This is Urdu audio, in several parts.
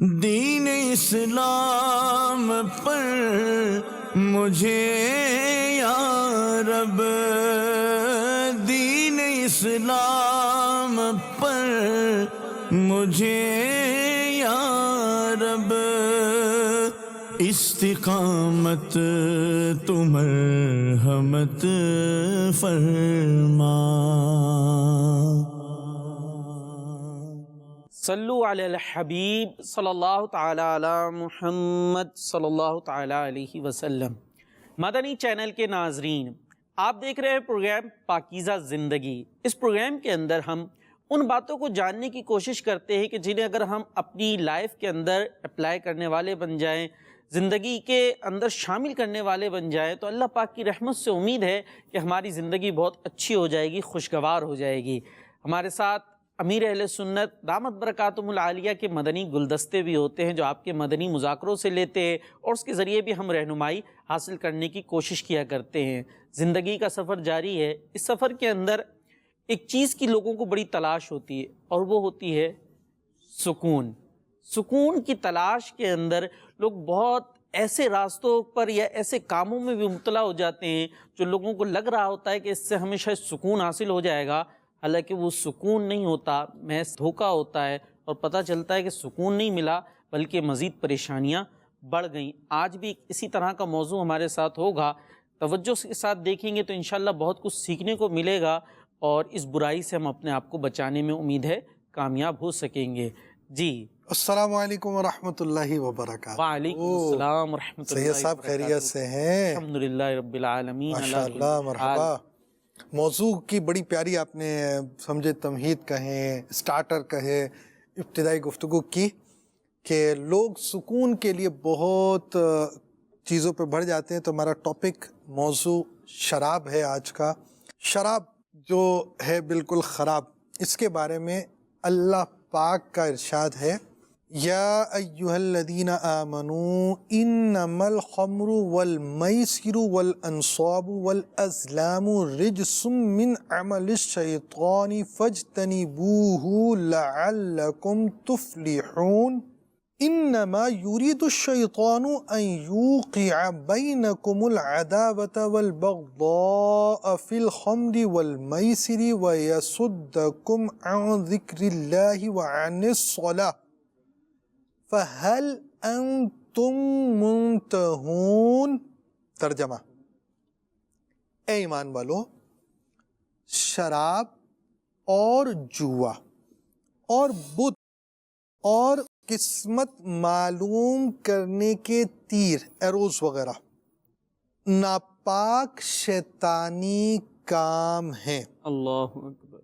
دین اسلام پر مجھے یا رب، دین اسلام پر مجھے یا رب، استقامت تو مرحمت فرما۔ صلو علی الحبیب صلی اللہ تعالی علی محمد صلی اللہ تعالی علیہ وسلم۔ مدنی چینل کے ناظرین، آپ دیکھ رہے ہیں پروگرام پاکیزہ زندگی۔ اس پروگرام کے اندر ہم ان باتوں کو جاننے کی کوشش کرتے ہیں کہ جنہیں اگر ہم اپنی لائف کے اندر اپلائی کرنے والے بن جائیں، زندگی کے اندر شامل کرنے والے بن جائیں، تو اللہ پاک کی رحمت سے امید ہے کہ ہماری زندگی بہت اچھی ہو جائے گی، خوشگوار ہو جائے گی۔ ہمارے ساتھ امیر اہل سنت دامت برکاتہم العالیہ کے مدنی گلدستے بھی ہوتے ہیں جو آپ کے مدنی مذاکروں سے لیتے ہیں، اور اس کے ذریعے بھی ہم رہنمائی حاصل کرنے کی کوشش کیا کرتے ہیں۔ زندگی کا سفر جاری ہے۔ اس سفر کے اندر ایک چیز کی لوگوں کو بڑی تلاش ہوتی ہے، اور وہ ہوتی ہے سکون۔ سکون کی تلاش کے اندر لوگ بہت ایسے راستوں پر یا ایسے کاموں میں بھی مبتلا ہو جاتے ہیں جو لوگوں کو لگ رہا ہوتا ہے کہ اس سے ہمیں شاید سکون حاصل ہو جائے گا، حالانکہ وہ سکون نہیں ہوتا، محض دھوکہ ہوتا ہے، اور پتہ چلتا ہے کہ سکون نہیں ملا بلکہ مزید پریشانیاں بڑھ گئیں۔ آج بھی اسی طرح کا موضوع ہمارے ساتھ ہوگا، توجہ کے ساتھ دیکھیں گے تو انشاءاللہ بہت کچھ سیکھنے کو ملے گا، اور اس برائی سے ہم اپنے آپ کو بچانے میں امید ہے کامیاب ہو سکیں گے۔ جی السلام علیکم ورحمۃ اللہ وبرکاتہ۔ وعلیکم السلام ورحمۃ اللہ سید صاحب خیریت سے ہیں؟ الحمدللہ رب العالمین، ماشاءاللہ، مرحبا۔ موضوع کی بڑی پیاری آپ نے سمجھے تمہید کہیں، سٹارٹر کہے، ابتدائی گفتگو کی کہ لوگ سکون کے لیے بہت چیزوں پہ بڑھ جاتے ہیں۔ تو ہمارا ٹاپک موضوع شراب ہے آج کا۔ شراب جو ہے بالکل خراب، اس کے بارے میں اللہ پاک کا ارشاد ہے، یا ایہا الذین آمنوا انما الخمر والمیسر والانصاب والازلام رجس من عمل الشیطان فاجتنبوہ لعلکم تفلحون۔ انما یرید الشیطان ان یوقع بینکم العداوۃ والبغضاء فی الخمر والمیسر ویصدکم عن ذکر اللہ وعن الصلاۃ فَهَلْ أَنْتُمْ مُنْتَهُونَ۔ ترجمہ، اے ایمان والو، شراب اور جوا اور بت اور قسمت معلوم کرنے کے تیر، ایروز وغیرہ ناپاک شیطانی کام ہیں۔ اللہ اکبر۔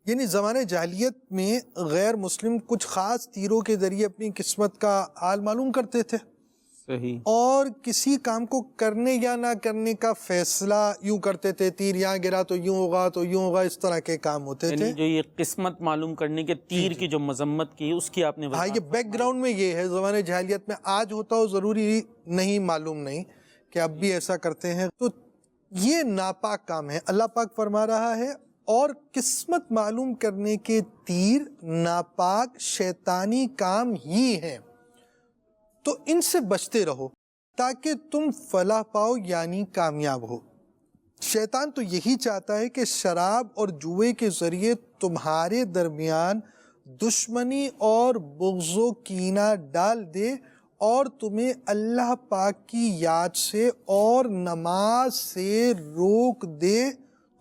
یعنی زمانے جاہلیت میں غیر مسلم کچھ خاص تیروں کے ذریعے اپنی قسمت کا حال معلوم کرتے تھے، صحیح، اور کسی کام کو کرنے یا نہ کرنے کا فیصلہ یوں کرتے تھے، تیر یہاں گرا تو یوں ہوگا تو یوں ہوگا، اس طرح کے کام ہوتے تھے۔ یعنی جو یہ قسمت معلوم کرنے کے تیر کی جو مذمت کی، اس کی آپ نے ہاں، یہ بیک گراؤنڈ میں یہ ہے زمانے جاہلیت میں۔ آج ہوتا ہو ضروری نہیں، معلوم نہیں کہ اب بھی ایسا کرتے ہیں۔ تو یہ ناپاک کام ہے۔ اللہ پاک فرما رہا ہے، اور قسمت معلوم کرنے کے تیر ناپاک شیطانی کام ہی ہیں، تو ان سے بچتے رہو تاکہ تم فلاح پاؤ، یعنی کامیاب ہو۔ شیطان تو یہی چاہتا ہے کہ شراب اور جوئے کے ذریعے تمہارے درمیان دشمنی اور بغض و کینہ ڈال دے، اور تمہیں اللہ پاک کی یاد سے اور نماز سے روک دے۔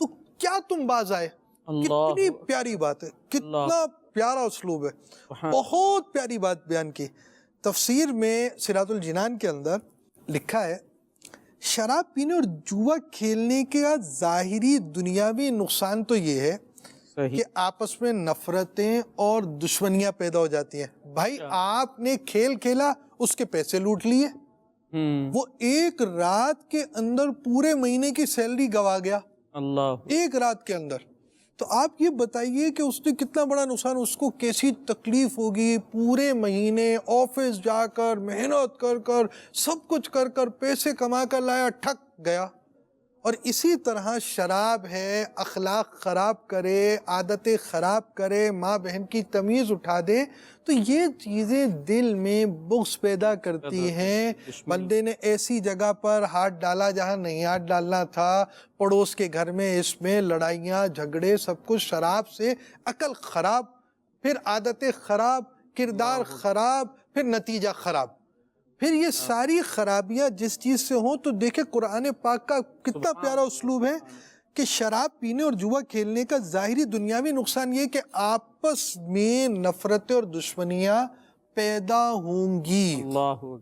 تو کیا تم باز آئے؟ کتنی پیاری بات ہے، کتنا پیارا اسلوب ہے، بہت پیاری بات بیان کی۔ تفسیر میں صراط الجنان کے اندر لکھا ہے، شراب پینے اور جوا کھیلنے کا ظاہری دنیاوی نقصان تو یہ ہے کہ آپس میں نفرتیں اور دشمنیاں پیدا ہو جاتی ہیں۔ بھائی، آپ نے کھیل کھیلا، اس کے پیسے لوٹ لیے، وہ ایک رات کے اندر پورے مہینے کی سیلری گوا گیا، اللہ، ایک رات کے اندر۔ تو آپ یہ بتائیے کہ اس نے کتنا بڑا نقصان، اس کو کیسی تکلیف ہوگی، پورے مہینے آفس جا کر محنت کر کر سب کچھ کر کر پیسے کما کر لایا، ٹھک گیا، اور اسی طرح شراب ہے، اخلاق خراب کرے، عادتیں خراب کرے، ماں بہن کی تمیز اٹھا دے، تو یہ چیزیں دل میں بغض پیدا کرتی ہیں۔ بندے نے ایسی جگہ پر ہاتھ ڈالا جہاں نہیں ہاتھ ڈالنا تھا، پڑوس کے گھر میں اس میں لڑائیاں جھگڑے سب کچھ، شراب سے عقل خراب، پھر عادتیں خراب، کردار خراب، پھر نتیجہ خراب۔ پھر یہ ساری خرابیاں جس چیز سے ہوں تو دیکھیں قرآن پاک کا کتنا پیارا اسلوب ہے کہ شراب پینے اور جوا کھیلنے کا ظاہری دنیاوی نقصان یہ کہ آپس میں نفرتیں اور دشمنیاں پیدا ہوں گی۔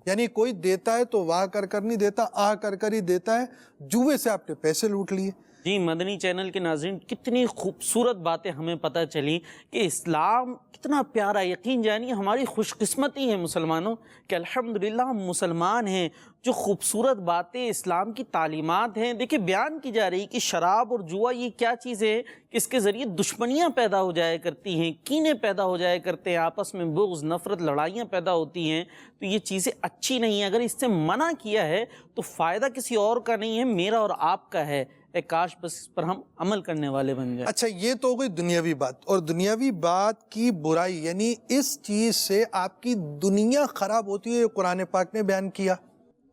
یعنی کوئی دیتا ہے تو واہ کر نہیں دیتا، آ کر ہی دیتا ہے۔ جوے سے آپ نے پیسے لوٹ لیے۔ جی مدنی چینل کے ناظرین، کتنی خوبصورت باتیں ہمیں پتہ چلی کہ اسلام کتنا پیارا، یقین جانیے ہماری خوش قسمتی ہے مسلمانوں کہ الحمدللہ ہم مسلمان ہیں۔ جو خوبصورت باتیں اسلام کی تعلیمات ہیں، دیکھیں بیان کی جا رہی کہ شراب اور جوا یہ کیا چیز ہے کہ اس کے ذریعے دشمنیاں پیدا ہو جایا کرتی ہیں، کینے پیدا ہو جایا کرتے ہیں، آپس میں بغض، نفرت، لڑائیاں پیدا ہوتی ہیں، تو یہ چیزیں اچھی نہیں ہیں۔ اگر اس سے منع کیا ہے تو فائدہ کسی اور کا نہیں ہے، میرا اور آپ کا ہے۔ کاش بس اس پر ہم عمل کرنے والے بن جائیں۔ اچھا یہ تو ہو گئی دنیاوی بات، اور دنیاوی بات کی برائی یعنی اس چیز سے آپ کی دنیا خراب ہوتی ہے، یہ قرآن پاک نے بیان کیا۔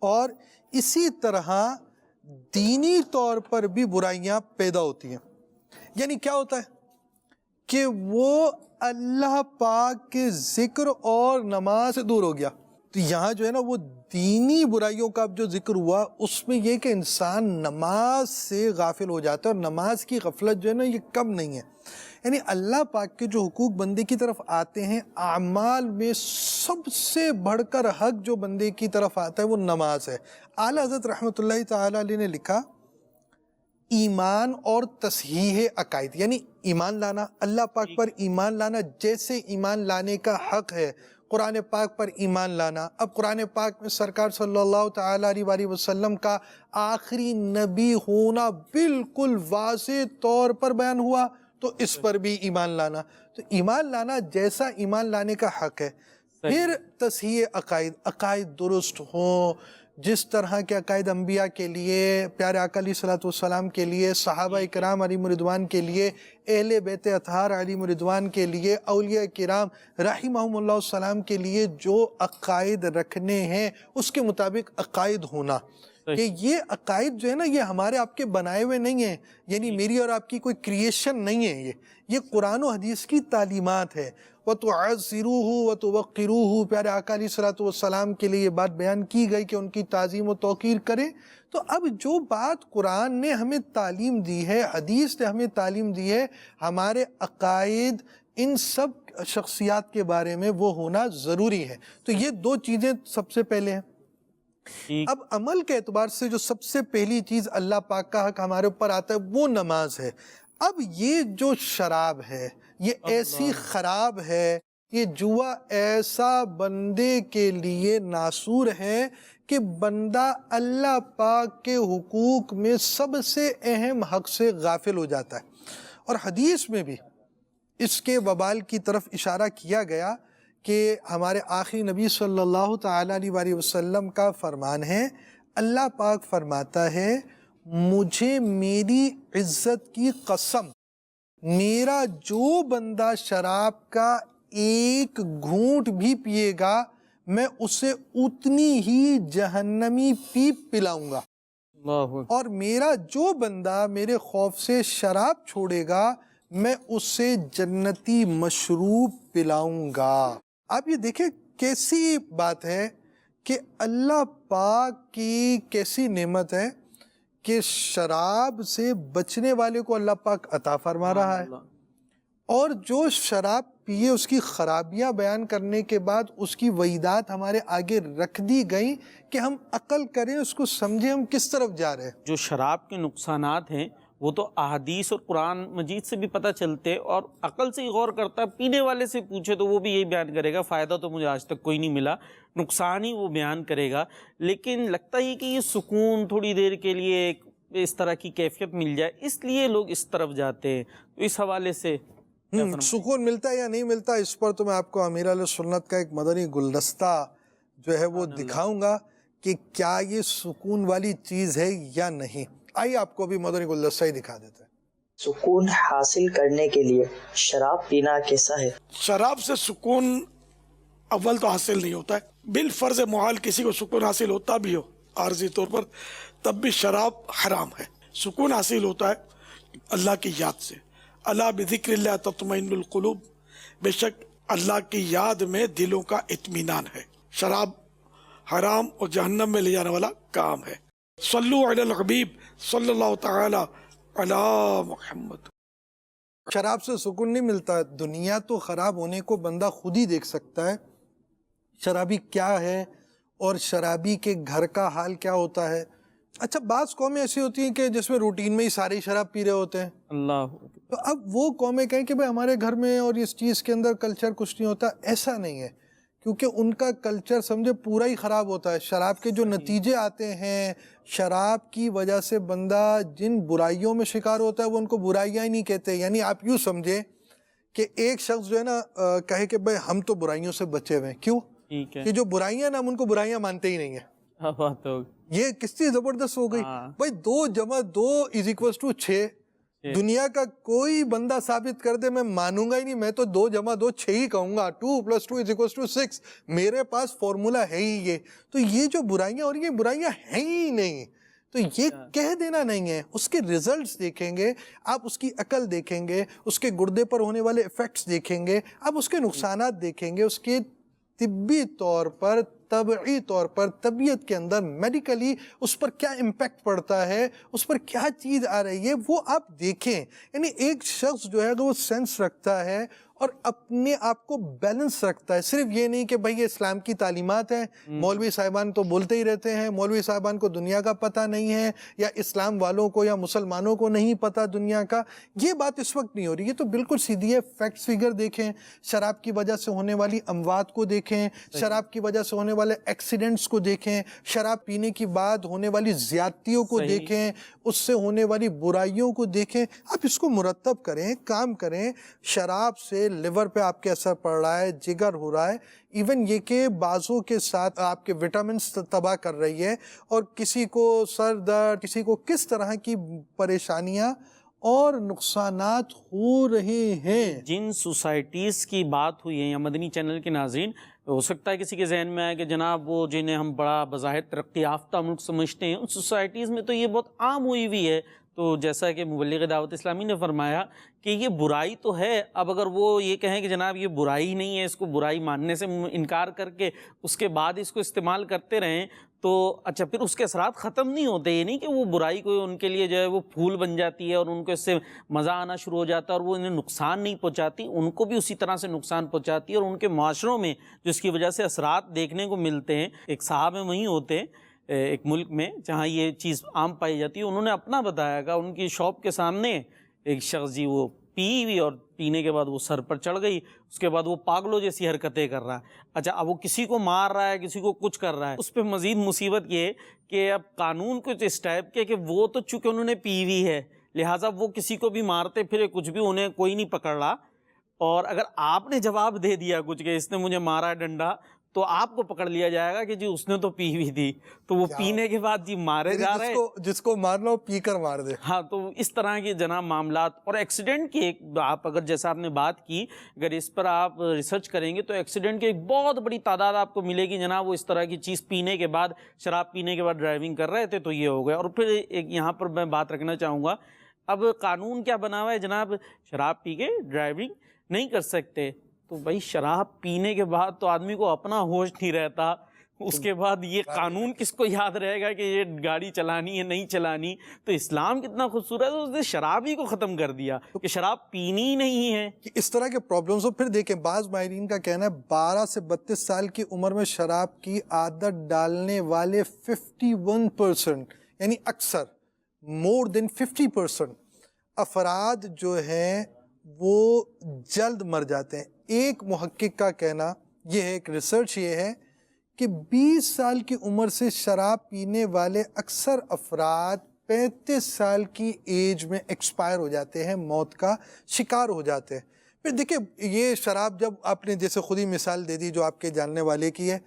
اور اسی طرح دینی طور پر بھی برائیاں پیدا ہوتی ہیں۔ یعنی کیا ہوتا ہے کہ وہ اللہ پاک کے ذکر اور نماز سے دور ہو گیا۔ تو یہاں جو ہے نا وہ دینی برائیوں کا جو ذکر ہوا، اس میں یہ کہ انسان نماز سے غافل ہو جاتا ہے، اور نماز کی غفلت جو ہے نا یہ کم نہیں ہے۔ یعنی اللہ پاک کے جو حقوق بندے کی طرف آتے ہیں، اعمال میں سب سے بڑھ کر حق جو بندے کی طرف آتا ہے وہ نماز ہے۔ اعلیٰ حضرت رحمۃ اللہ تعالی علیہ نے لکھا، ایمان اور تصحیح عقائد، یعنی ایمان لانا، اللہ پاک پر ایمان لانا جیسے ایمان لانے کا حق ہے، قرآن پاک پر ایمان لانا۔ اب قرآن پاک میں سرکار صلی اللہ تعالیٰ علیہ وسلم کا آخری نبی ہونا بالکل واضح طور پر بیان ہوا، تو اس پر بھی ایمان لانا۔ تو ایمان لانا جیسا ایمان لانے کا حق ہے۔ پھر تصحیح عقائد، عقائد درست ہوں، جس طرح کے عقائد انبیاء کے لیے، پیارے آقا علیہ الصلوۃ والسلام کے لیے، صحابہ کرام علیہم رضوان کے لیے، اہل بیت اطہار علیہم رضوان کے لیے، اولیاء کرام رحمہم اللہ السلام کے لیے جو عقائد رکھنے ہیں اس کے مطابق عقائد ہونا۔ کہ یہ عقائد جو ہے نا یہ ہمارے آپ کے بنائے ہوئے نہیں ہیں، یعنی میری اور آپ کی کوئی کریشن نہیں ہے، یہ قرآن و حدیث کی تعلیمات ہے۔ وَتُعَزِّرُوهُ وَتُوَقِّرُوهُ، پیارے آقا علیہ الصلوۃ والسلام کے لیے یہ بات بیان کی گئی کہ ان کی تعظیم و توقیر کریں۔ تو اب جو بات قرآن نے ہمیں تعلیم دی ہے، حدیث نے ہمیں تعلیم دی ہے، ہمارے عقائد ان سب شخصیات کے بارے میں وہ ہونا ضروری ہے۔ تو یہ دو چیزیں سب سے پہلے ہیں۔ اب عمل کے اعتبار سے جو سب سے پہلی چیز اللہ پاک کا حق ہمارے اوپر آتا ہے وہ نماز ہے۔ اب یہ جو شراب ہے یہ ایسی خراب ہے، یہ جوا ایسا بندے کے لیے ناسور ہے کہ بندہ اللہ پاک کے حقوق میں سب سے اہم حق سے غافل ہو جاتا ہے۔ اور حدیث میں بھی اس کے وبال کی طرف اشارہ کیا گیا کہ ہمارے آخری نبی صلی اللہ تعالیٰ علیہ وسلم کا فرمان ہے، اللہ پاک فرماتا ہے، مجھے میری عزت کی قسم، میرا جو بندہ شراب کا ایک گھونٹ بھی پیے گا میں اسے اتنی ہی جہنمی پیپ پلاؤں گا، اور میرا جو بندہ میرے خوف سے شراب چھوڑے گا میں اسے جنتی مشروب پلاؤں گا۔ آپ یہ دیکھیں کیسی بات ہے کہ اللہ پاک کی کیسی نعمت ہے کہ شراب سے بچنے والے کو اللہ پاک عطا فرما رہا ہے، اور جو شراب پیے اس کی خرابیاں بیان کرنے کے بعد اس کی وعیدات ہمارے آگے رکھ دی گئیں کہ ہم عقل کریں، اس کو سمجھیں ہم کس طرف جا رہے ہیں۔ جو شراب کے نقصانات ہیں وہ تو احادیث اور قرآن مجید سے بھی پتہ چلتے، اور عقل سے ہی غور کرتا ہے، پینے والے سے پوچھے تو وہ بھی یہی بیان کرے گا، فائدہ تو مجھے آج تک کوئی نہیں ملا، نقصان ہی وہ بیان کرے گا۔ لیکن لگتا ہی کہ یہ سکون تھوڑی دیر کے لیے ایک اس طرح کی کیفیت مل جائے، اس لیے لوگ اس طرف جاتے ہیں۔ تو اس حوالے سے سکون ملتا ہے یا نہیں ملتا، اس پر تو میں آپ کو امیر علیہ سنت کا ایک مدنی گلدستہ جو ہے وہ دکھاؤں گا کہ کیا یہ سکون والی چیز ہے یا نہیں۔ آئیے آپ کو بھی مدنی گلدستہ ہی دکھا دیتے ہیں۔ سکون حاصل کرنے کے لیے شراب پینا کیسا ہے؟ شراب سے سکون اول تو حاصل نہیں ہوتا ہے، بالفرض محال کسی کو سکون حاصل ہوتا بھی ہو عارضی طور پر، تب بھی شراب حرام ہے۔ سکون حاصل ہوتا ہے اللہ کی یاد سے، الا بذکر اللہ تطمئن القلوب، بے شک اللہ کی یاد میں دلوں کا اطمینان ہے۔ شراب حرام اور جہنم میں لے جانے والا کام ہے۔ صلو علی الحبیب صلی اللہ تعالی علی محمد۔ شراب سے سکون نہیں ملتا، دنیا تو خراب ہونے کو بندہ خود ہی دیکھ سکتا ہے، شرابی کیا ہے اور شرابی کے گھر کا حال کیا ہوتا ہے۔ اچھا بعض قومیں ایسی ہوتی ہیں کہ جس میں روٹین میں ہی سارے شراب پی رہے ہوتے ہیں، اللہ تو اب وہ قومیں کہیں کہ بھائی ہمارے گھر میں اور اس چیز کے اندر کلچر کچھ نہیں ہوتا، ایسا نہیں ہے، کیونکہ ان کا کلچر سمجھے پورا ہی خراب ہوتا ہے۔ شراب کے جو نتیجے آتے ہیں، شراب کی وجہ سے بندہ جن برائیوں میں شکار ہوتا ہے وہ ان کو برائیاں ہی نہیں کہتے۔ یعنی آپ یوں سمجھے کہ ایک شخص جو ہے نا کہے کہ بھائی ہم تو برائیوں سے بچے ہوئے ہیں، کیوں؟ ٹھیک ہے، کہ جو برائیاں نا ہم ان کو برائیاں مانتے ہی نہیں ہیں۔ بات ہو یہ کس چیز زبردست ہو گئی بھائی، 2 + 2 = 6۔ دنیا کا کوئی بندہ ثابت کر دے میں مانوں گا ہی نہیں، میں تو 2 + 2 6 ہی کہوں گا، 2 + 2 = 6، میرے پاس فارمولا ہے ہی یہ۔ تو یہ جو برائیاں اور یہ برائیاں ہیں ہی نہیں، تو یہ کہہ دینا نہیں ہے۔ اس کے ریزلٹس دیکھیں گے آپ، اس کی عقل دیکھیں گے، اس کے گردے پر ہونے والے ایفیکٹس دیکھیں گے آپ، اس کے نقصانات دیکھیں گے، اس کے طبی طور پر، طبعی طور پر، طبیعت کے اندر میڈیکلی اس پر کیا امپیکٹ پڑتا ہے، اس پر کیا چیز آ رہی ہے، وہ آپ دیکھیں۔ یعنی ایک شخص جو ہے اگر وہ سینس رکھتا ہے اور اپنے آپ کو بیلنس رکھتا ہے، صرف یہ نہیں کہ بھئی یہ اسلام کی تعلیمات ہیں، مولوی صاحبان تو بولتے ہی رہتے ہیں، مولوی صاحبان کو دنیا کا پتہ نہیں ہے، یا اسلام والوں کو یا مسلمانوں کو نہیں پتہ دنیا کا، یہ بات اس وقت نہیں ہو رہی۔ یہ تو بالکل سیدھی ہے، فیکٹس فگر دیکھیں، شراب کی وجہ سے ہونے والی اموات کو دیکھیں، شراب کی وجہ سے ہونے والے ایکسیڈنٹس کو دیکھیں، شراب پینے کی بعد ہونے والی زیادتیوں کو دیکھیں، اس سے ہونے والی برائیوں کو دیکھیں۔ آپ اس کو مرتب کریں، کام کریں۔ شراب سے لیور پہ آپ کے اثر پڑ رہا ہے، جگر ہو رہا ہے، ایون یہ کہ بازوں کے ساتھ آپ کے وٹامنس تباہ کر رہی ہے، اور کسی کو سر درد، کسی کو کس طرح کی پریشانیاں اور نقصانات ہو رہے ہیں۔ جن سوسائٹیز کی بات ہوئی ہے یا مدنی چینل کے ناظرین، ہو سکتا ہے کسی کے ذہن میں آئے کہ جناب وہ جنہیں ہم بڑا بظاہر ترقی یافتہ ملک سمجھتے ہیں، ان سوسائٹیز میں تو یہ بہت عام ہوئی ہوئی ہے۔ تو جیسا کہ مبلغ دعوت اسلامی نے فرمایا کہ یہ برائی تو ہے، اب اگر وہ یہ کہیں کہ جناب یہ برائی نہیں ہے، اس کو برائی ماننے سے انکار کر کے اس کے بعد اس کو استعمال کرتے رہیں، تو اچھا پھر اس کے اثرات ختم نہیں ہوتے۔ یہ نہیں کہ وہ برائی کو ان کے لیے جو ہے وہ پھول بن جاتی ہے اور ان کو اس سے مزہ آنا شروع ہو جاتا ہے اور وہ انہیں نقصان نہیں پہنچاتی، ان کو بھی اسی طرح سے نقصان پہنچاتی ہے، اور ان کے معاشروں میں جو اس کی وجہ سے اثرات دیکھنے کو ملتے ہیں۔ ایک صاحب میں وہیں ہوتے ایک ملک میں جہاں یہ چیز عام پائی جاتی ہے، انہوں نے اپنا بتایا کہ ان کی شاپ کے سامنے ایک شخص جی وہ پی ہوئی، اور پینے کے بعد وہ سر پر چڑھ گئی، اس کے بعد وہ پاگلوں جیسی حرکتیں کر رہا ہے۔ اچھا اب وہ کسی کو مار رہا ہے، کسی کو کچھ کر رہا ہے۔ اس پہ مزید مصیبت یہ ہے کہ اب قانون کچھ اس ٹائپ کے کہ وہ تو چونکہ انہوں نے پی ہوئی ہے، لہٰذا وہ کسی کو بھی مارتے پھرے کچھ بھی انہیں کوئی نہیں پکڑ رہا، اور اگر آپ نے جواب دے دیا کچھ کہ اس نے مجھے مارا ہے ڈنڈا، تو آپ کو پکڑ لیا جائے گا کہ جی اس نے تو پی ہوئی تھی، تو وہ پینے کے بعد جی مارے جا رہے ہیں۔ جس کو مارنا ہو پی کر مار دے۔ ہاں، تو اس طرح کے جناب معاملات، اور ایکسیڈنٹ کی ایک آپ اگر جیسا آپ نے بات کی، اگر اس پر آپ ریسرچ کریں گے تو ایکسیڈنٹ کی ایک بہت بڑی تعداد آپ کو ملے گی جناب وہ اس طرح کی چیز پینے کے بعد، شراب پینے کے بعد ڈرائیونگ کر رہے تھے تو یہ ہو گیا۔ اور پھر ایک یہاں پر میں بات رکھنا چاہوں گا، اب قانون کیا بنا ہوا ہے جناب، شراب پی کے ڈرائیونگ نہیں کر سکتے، تو بھائی شراب پینے کے بعد تو آدمی کو اپنا ہوش نہیں رہتا، اس کے بعد یہ قانون کس کو یاد رہے گا کہ یہ گاڑی چلانی ہے نہیں چلانی؟ تو اسلام کتنا خوبصورت ہے، اس نے شراب ہی کو ختم کر دیا کہ شراب پینی ہی نہیں ہے۔ کہ اس طرح کے پرابلمز ہو۔ پھر دیکھیں بعض ماہرین کا کہنا ہے 12 سے 32 سال کی عمر میں شراب کی عادت ڈالنے والے 51%، یعنی اکثر مور دین 50% افراد جو ہیں وہ جلد مر جاتے ہیں۔ ایک محقق کا کہنا یہ ہے، ایک ریسرچ یہ ہے کہ 20 سال کی عمر سے شراب پینے والے اکثر افراد 35 سال کی ایج میں ایکسپائر ہو جاتے ہیں، موت کا شکار ہو جاتے ہیں۔ پھر دیکھیں یہ شراب جب آپ نے جیسے خود ہی مثال دے دی جو آپ کے جاننے والے کی ہے،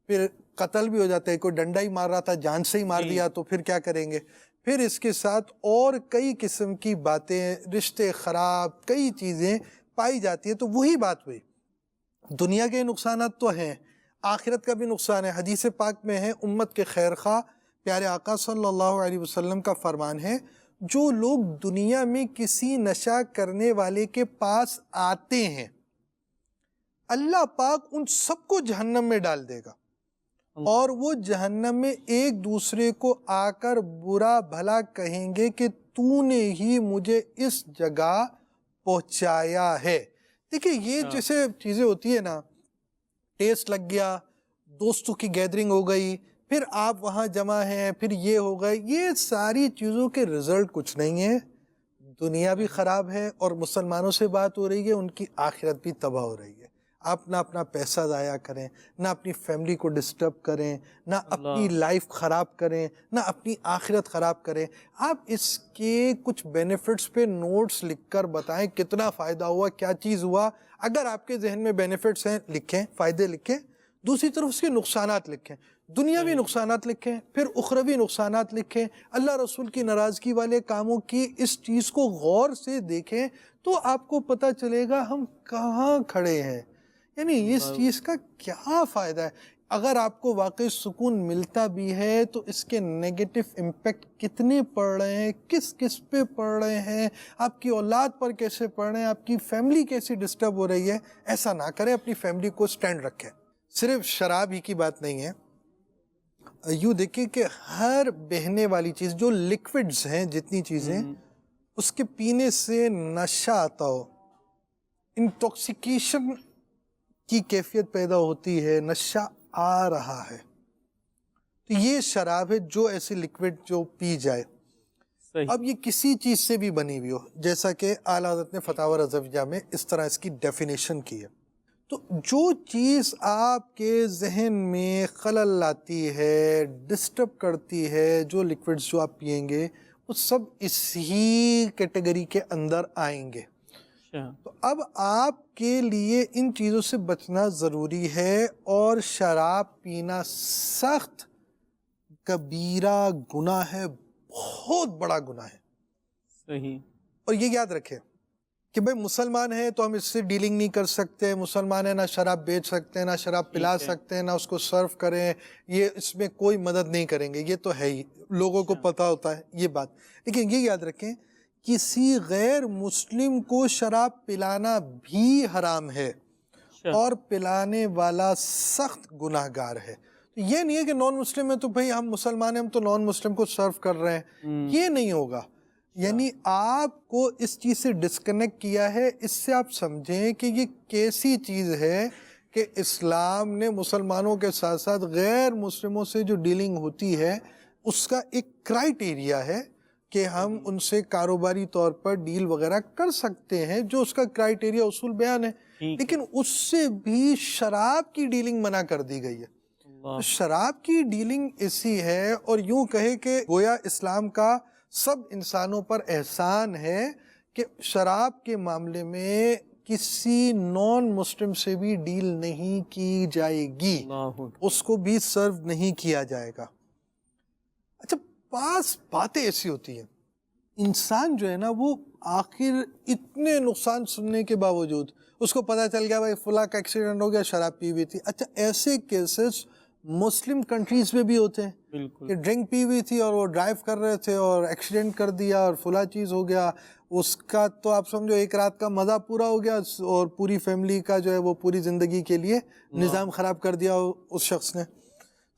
پھر قتل بھی ہو جاتا ہے، کوئی ڈنڈا ہی مار رہا تھا جان سے ہی مار دیا تو پھر کیا کریں گے؟ پھر اس کے ساتھ اور کئی قسم کی باتیں، رشتے خراب، کئی چیزیں پائی جاتی ہیں. تو وہی بات ہوئی، دنیا کے نقصانات تو ہیں، آخرت کا بھی نقصان ہے. حدیث پاک میں ہے، امت کے خیر خواہ پیارے آقا صلی اللہ علیہ وسلم کا فرمان ہے، جو لوگ دنیا میں کسی نشہ کرنے والے کے پاس آتے ہیں اللہ پاک ان سب کو جہنم میں ڈال دے گا، اور وہ جہنم میں ایک دوسرے کو آ کر برا بھلا کہیں گے کہ تو نے ہی مجھے اس جگہ پہنچایا ہے. دیکھیں یہ جیسے چیزیں ہوتی ہے نا، ٹیسٹ لگ گیا، دوستوں کی گیدرنگ ہو گئی، پھر آپ وہاں جمع ہیں، پھر یہ ہو گئے، یہ ساری چیزوں کے رزلٹ کچھ نہیں ہے. دنیا بھی خراب ہے اور مسلمانوں سے بات ہو رہی ہے، ان کی آخرت بھی تباہ ہو رہی ہے. آپ نہ اپنا پیسہ ضائع کریں، نہ اپنی فیملی کو ڈسٹرب کریں، نہ اپنی لائف خراب کریں، نہ اپنی آخرت خراب کریں. آپ اس کے کچھ بینیفٹس پہ نوٹس لکھ کر بتائیں کتنا فائدہ ہوا، کیا چیز ہوا. اگر آپ کے ذہن میں بینیفٹس ہیں لکھیں، فائدے لکھیں. دوسری طرف اس کے نقصانات لکھیں، دنیاوی نقصانات لکھیں، پھر اخروی نقصانات لکھیں. اللہ رسول کی ناراضگی والے کاموں کی اس چیز کو غور سے دیکھیں تو آپ کو پتہ چلے گا ہم کہاں کھڑے ہیں، یعنی اس چیز کا کیا فائدہ ہے. اگر آپ کو واقعی سکون ملتا بھی ہے تو اس کے نیگیٹو امپیکٹ کتنے پڑ رہے ہیں، کس کس پہ پڑ رہے ہیں، آپ کی اولاد پر کیسے پڑ رہے ہیں، آپ کی فیملی کیسی ڈسٹرب ہو رہی ہے. ایسا نہ کریں، اپنی فیملی کو سٹینڈ رکھیں. صرف شراب ہی کی بات نہیں ہے، یوں دیکھیں کہ ہر بہنے والی چیز، جو لکوڈز ہیں، جتنی چیزیں اس کے پینے سے نشہ آتا ہو، انٹاکسیکیشن کی کیفیت پیدا ہوتی ہے، نشہ آ رہا ہے، تو یہ شراب ہے. جو ایسی لکوڈ جو پی جائے، اب یہ کسی چیز سے بھی بنی ہوئی ہو، جیسا کہ اعلیٰ حضرت نے فتاوی رضویہ میں اس طرح اس کی ڈیفینیشن کی ہے. تو جو چیز آپ کے ذہن میں خلل لاتی ہے، ڈسٹرب کرتی ہے، جو لکوڈز جو آپ پئیں گے وہ سب اسی کیٹیگری کے اندر آئیں گے. تو اب آپ کے لیے ان چیزوں سے بچنا ضروری ہے، اور شراب پینا سخت کبیرہ گناہ ہے، بہت بڑا گناہ ہے. صحیح. اور یہ یاد رکھیں کہ بھئی مسلمان ہیں تو ہم اس سے ڈیلنگ نہیں کر سکتے، مسلمان ہیں نہ شراب بیچ سکتے ہیں، نہ شراب پلا سکتے ہیں، نہ اس کو سرو کریں، یہ اس میں کوئی مدد نہیں کریں گے. یہ تو ہے ہی، لوگوں کو پتہ ہوتا ہے یہ بات. لیکن یہ یاد رکھیں کسی غیر مسلم کو شراب پلانا بھی حرام ہے، اور پلانے والا سخت گناہ گار ہے. یہ نہیں ہے کہ نان مسلم ہے تو بھئی ہم مسلمان ہیں ہم تو نان مسلم کو سرو کر رہے ہیں، یہ نہیں ہوگا. یعنی آپ کو اس چیز سے ڈسکنیکٹ کیا ہے. اس سے آپ سمجھیں کہ یہ کیسی چیز ہے کہ اسلام نے مسلمانوں کے ساتھ ساتھ غیر مسلموں سے جو ڈیلنگ ہوتی ہے اس کا ایک کرائیٹیریا ہے کہ ہم ان سے کاروباری طور پر ڈیل وغیرہ کر سکتے ہیں، جو اس کا کرائیٹیریا اصول بیان ہے. لیکن اس سے بھی شراب کی ڈیلنگ منع کر دی گئی ہے. شراب کی ڈیلنگ ایسی ہے، اور یوں کہے کہ گویا اسلام کا سب انسانوں پر احسان ہے کہ شراب کے معاملے میں کسی نان مسلم سے بھی ڈیل نہیں کی جائے گی، اس کو بھی سرو نہیں کیا جائے گا. اچھا، بعض باتیں ایسی ہوتی ہیں، انسان جو ہے نا وہ آخر اتنے نقصان سننے کے باوجود اس کو پتہ چل گیا بھائی فلاں کا ایکسیڈنٹ ہو گیا، شراب پی ہوئی تھی. اچھا، ایسے کیسز مسلم کنٹریز میں بھی ہوتے ہیں کہ ڈرنک پی ہوئی تھی اور وہ ڈرائیو کر رہے تھے اور ایکسیڈنٹ کر دیا اور فلاں چیز ہو گیا. اس کا تو آپ سمجھو ایک رات کا مزہ پورا ہو گیا، اور پوری فیملی کا جو ہے وہ پوری زندگی کے لیے نظام خراب کر دیا اس شخص نے.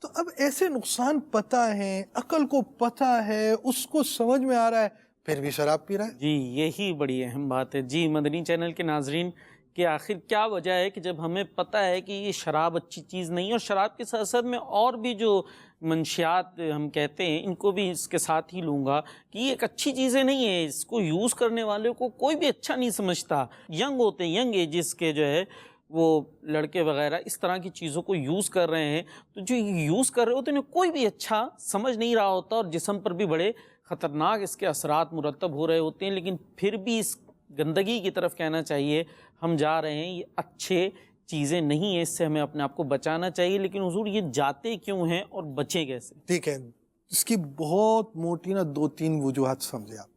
تو اب ایسے نقصان پتہ ہیں، عقل کو پتہ ہے، اس کو سمجھ میں آ رہا ہے، پھر بھی شراب پی رہا ہے. جی یہی بڑی اہم بات ہے. جی مدنی چینل کے ناظرین، کہ آخر کیا وجہ ہے کہ جب ہمیں پتہ ہے کہ یہ شراب اچھی چیز نہیں ہے، اور شراب کے ساتھ ساتھ میں اور بھی جو منشیات ہم کہتے ہیں ان کو بھی اس کے ساتھ ہی لوں گا کہ یہ ایک اچھی چیزیں نہیں ہے، اس کو یوز کرنے والے کو کوئی بھی اچھا نہیں سمجھتا. ینگ ہوتے ہیں، ینگ ایجز کے جو ہے وہ لڑکے وغیرہ اس طرح کی چیزوں کو یوز کر رہے ہیں، تو جو یوز کر رہے ہوتے ہیں کوئی بھی اچھا سمجھ نہیں رہا ہوتا، اور جسم پر بھی بڑے خطرناک اس کے اثرات مرتب ہو رہے ہوتے ہیں. لیکن پھر بھی اس گندگی کی طرف کہنا چاہیے ہم جا رہے ہیں، یہ اچھے چیزیں نہیں ہیں، اس سے ہمیں اپنے آپ کو بچانا چاہیے. لیکن حضور یہ جاتے کیوں ہیں اور بچیں کیسے؟ ٹھیک ہے، اس کی بہت موٹی نا 2-3 وجوہات سمجھے آپ.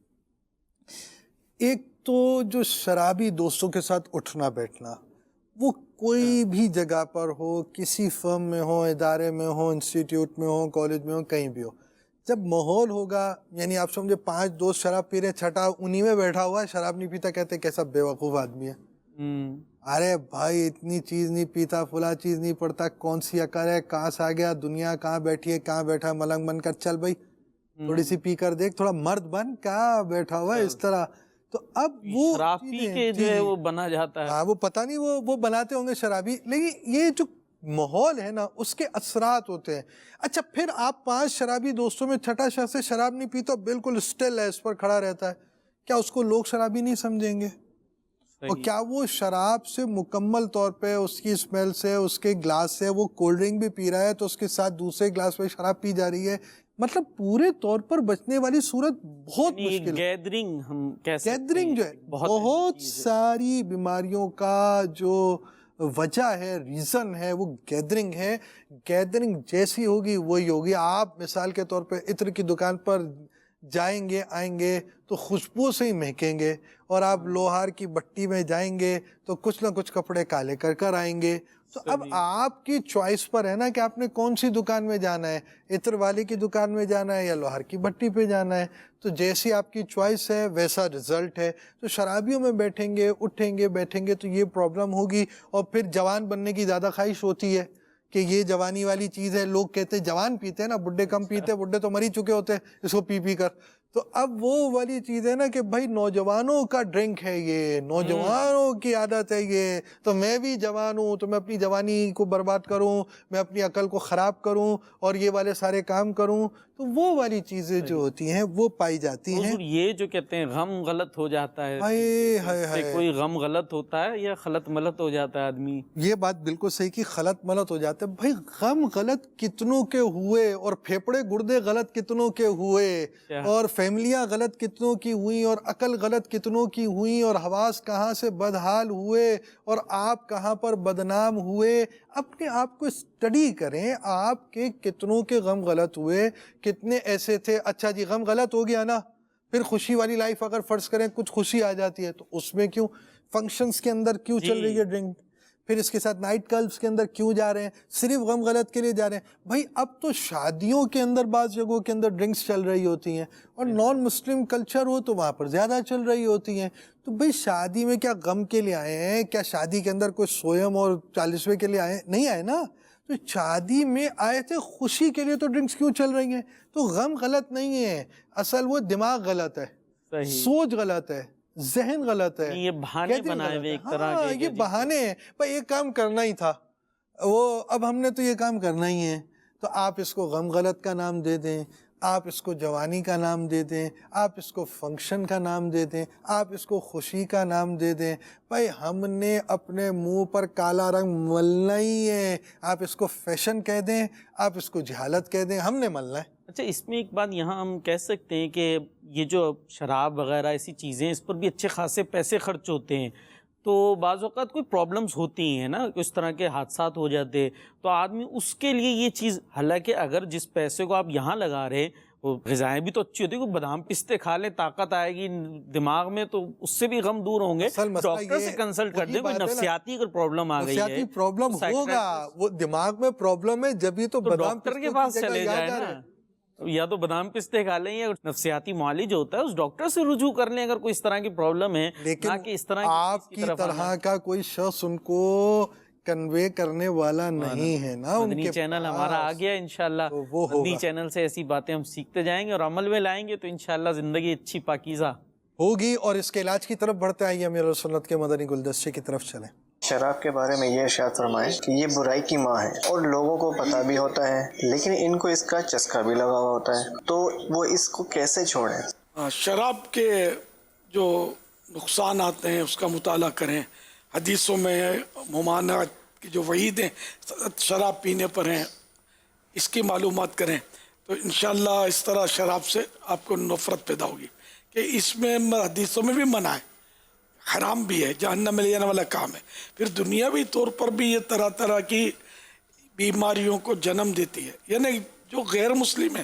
ایک تو جو شرابی دوستوں کے ساتھ اٹھنا بیٹھنا، وہ کوئی بھی جگہ پر ہو، کسی فرم میں ہو، ادارے میں ہو، انسٹیٹیوٹ میں ہو، کالج میں ہو، کہیں بھی ہو، جب ماحول ہوگا، یعنی آپ سمجھے 5 دوست شراب پی رہے، چھٹا انہی میں بیٹھا ہوا ہے شراب نہیں پیتا، کہتے کیسا بے وقوف آدمی ہے. ارے بھائی اتنی چیز نہیں پیتا، فلاں چیز نہیں پڑتا، کون سی عقل ہے، کہاں سے آ گیا، دنیا کہاں بیٹھی ہے، کہاں بیٹھا ہے، ملنگ بن کر چل بھائی تھوڑی سی پی کر دیکھ، تھوڑا مرد بن، کہاں بیٹھا ہوا ہے اس طرح. تو اب وہ شراب پی کے جو ہے وہ بنا جاتا ہے. ہاں وہ پتہ نہیں وہ بناتے ہوں گے شرابی، لیکن یہ جو ماحول ہے نا اس کے اثرات ہوتے ہیں. اچھا پھر آپ 5 شرابی دوستوں میں چھٹا شخص سے شراب نہیں پیتا، بالکل اسٹل ہے، اس پر کھڑا رہتا ہے، کیا اس کو لوگ شرابی نہیں سمجھیں گے؟ اور کیا وہ شراب سے مکمل طور پہ اس کی اسمیل سے، اس کے گلاس سے، وہ کولڈ ڈرنک بھی پی رہا ہے تو اس کے ساتھ دوسرے گلاس میں شراب پی جا رہی ہے، مطلب پورے طور پر بچنے والی صورت بہت مشکل ہے. گیدرنگ ہم کیسے گیدرنگ جو ہے بہت ساری بیماریوں کا جو وجہ ہے، ریزن ہے، وہ گیدرنگ ہے. گیدرنگ جیسی ہوگی وہی ہوگی. آپ مثال کے طور پہ عطر کی دکان پر جائیں گے آئیں گے تو خوشبو سے ہی مہکیں گے، اور آپ لوہار کی بٹی میں جائیں گے تو کچھ نہ کچھ کپڑے کالے کر کر آئیں گے. تو اب آپ کی چوائس پر ہے نا کہ آپ نے کون سی دکان میں جانا ہے، عطر والی کی دکان میں جانا ہے یا لوہار کی بٹی پہ جانا ہے. تو جیسی آپ کی چوائس ہے ویسا رزلٹ ہے. تو شرابیوں میں بیٹھیں گے، اٹھیں گے، بیٹھیں گے تو یہ پرابلم ہوگی. اور پھر جوان بننے کی زیادہ خواہش ہوتی ہے کہ یہ جوانی والی چیز ہے. لوگ کہتے ہیں جوان پیتے ہیں نا، بڈھے کم پیتے، بڈھے تو مر ہی چکے ہوتے ہیں اس کو پی پی کر. تو اب وہ والی چیز ہے نا کہ بھائی نوجوانوں کا ڈرنک ہے یہ، نوجوانوں کی عادت ہے یہ، تو میں بھی جوان ہوں تو میں اپنی جوانی کو برباد کروں، میں اپنی عقل کو خراب کروں اور یہ والے سارے کام کروں. تو وہ والی چیزیں جو ہوتی ہیں وہ پائی جاتی ہیں. یہ جو کہتے ہیں غم غلط ہو جاتا ہے، کوئی غم غلط ہوتا ہے یا خلط ملط ہو جاتا ہے آدمی. یہ بات بالکل صحیح کی، خلط ملط ہو جاتا ہے. بھائی غم غلط کتنوں کے ہوئے، اور پھیپڑے گردے غلط کتنوں کے ہوئے، اور فیملیاں غلط کتنوں کی ہوئیں، اور عقل غلط کتنوں کی ہوئیں، اور حواس کہاں سے بدحال ہوئے، اور آپ کہاں پر بدنام ہوئے. اپنے آپ کو اسٹڈی کریں، آپ کے کتنوں کے غم غلط ہوئے، کتنے ایسے تھے. اچھا جی غم غلط ہو گیا نا، پھر خوشی والی لائف اگر فرض کریں کچھ خوشی آ جاتی ہے تو اس میں کیوں فنکشنز کے اندر کیوں چل رہی ہے ڈرنک، پھر اس کے ساتھ نائٹ کلبز کے اندر کیوں جا رہے ہیں، صرف غم غلط کے لیے جا رہے ہیں. بھائی اب تو شادیوں کے اندر بعض جگہوں کے اندر ڈرنکس چل رہی ہوتی ہیں، اور نان مسلم کلچر ہو تو وہاں پر زیادہ چل رہی ہوتی ہیں. تو بھائی شادی میں کیا غم کے لیے آئے ہیں؟ کیا شادی کے اندر کوئی سویم اور 40ویں کے لیے آئے نہیں آئے نا. تو شادی میں آئے تھے خوشی کے لیے، تو ڈرنکس کیوں چل رہی ہیں؟ تو غم غلط نہیں ہے، اصل وہ دماغ غلط ہے، سوچ غلط ہے، ذہن غلط ہے. یہ بہانے بنائے ہوئے ایک طرح کے، یہ بہانے ہیں. بھائی یہ کام کرنا ہی تھا، وہ اب ہم نے تو یہ کام کرنا ہی ہے. تو آپ اس کو غم غلط کا نام دے دیں، آپ اس کو جوانی کا نام دے دیں، آپ اس کو فنکشن کا نام دے دیں، آپ اس کو خوشی کا نام دے دیں. بھائی ہم نے اپنے منہ پر کالا رنگ ملنا ہی ہے. آپ اس کو فیشن کہہ دیں، آپ اس کو جہالت کہہ دیں، ہم نے ملنا ہے. اچھا اس میں ایک بات یہاں ہم کہہ سکتے ہیں کہ یہ جو شراب وغیرہ ایسی چیزیں، اس پر بھی اچھے خاصے پیسے خرچ ہوتے ہیں. تو بعض اوقات کوئی پرابلمز ہوتی ہیں نا، اس طرح کے حادثات ہو جاتے ہیں، تو آدمی اس کے لیے یہ چیز، حالانکہ اگر جس پیسے کو آپ یہاں لگا رہے ہیں وہ غذائیں بھی تو اچھی ہوتی ہیں، کوئی بادام پستے کھا لیں طاقت آئے گی دماغ میں تو اس سے بھی غم دور ہوں گے. ڈاکٹر سے کنسلٹ کر دیں، کوئی نفسیاتی اگر پرابلم آ گئی ہے، نفسیاتی پرابلم ہوگا، وہ دماغ میں پرابلم ہے جب ہی تو ڈاکٹر کے پاس چلے جائیں نا، یا تو بادام پستے کھا لیں، یا نفسیاتی معالج ہوتا ہے اس ڈاکٹر سے رجوع کر لیں اگر کوئی اس طرح کی پرابلم ہے. لیکن اس طرح آپ کی طرح کا کوئی شخص ان کو کنوے کرنے والا نہیں ہے نا. مدنی چینل ہمارا آ گیا انشاءاللہ. مدنی چینل سے ایسی باتیں ہم سیکھتے جائیں گے اور عمل میں لائیں گے تو انشاءاللہ زندگی اچھی پاکیزہ ہوگی. اور اس کے علاج کی طرف بڑھتے آئیے، امیر سنت کے مدنی گلدستے کی طرف چلیں. شراب کے بارے میں یہ ارشاد فرمائیں کہ یہ برائی کی ماں ہے اور لوگوں کو پتہ بھی ہوتا ہے، لیکن ان کو اس کا چسکا بھی لگا ہوا ہوتا ہے، تو وہ اس کو کیسے چھوڑیں؟ شراب کے جو نقصانات ہیں اس کا مطالعہ کریں. حدیثوں میں ممانعت کی جو وعید ہیں شراب پینے پر ہیں، اس کی معلومات کریں تو انشاءاللہ اس طرح شراب سے آپ کو نفرت پیدا ہوگی کہ اس میں حدیثوں میں بھی منع ہے، حرام بھی ہے، جہنم میں لے جانے والا کام ہے. پھر دنیاوی طور پر بھی یہ طرح طرح کی بیماریوں کو جنم دیتی ہے. یعنی جو غیر مسلم ہیں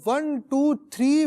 1 2 3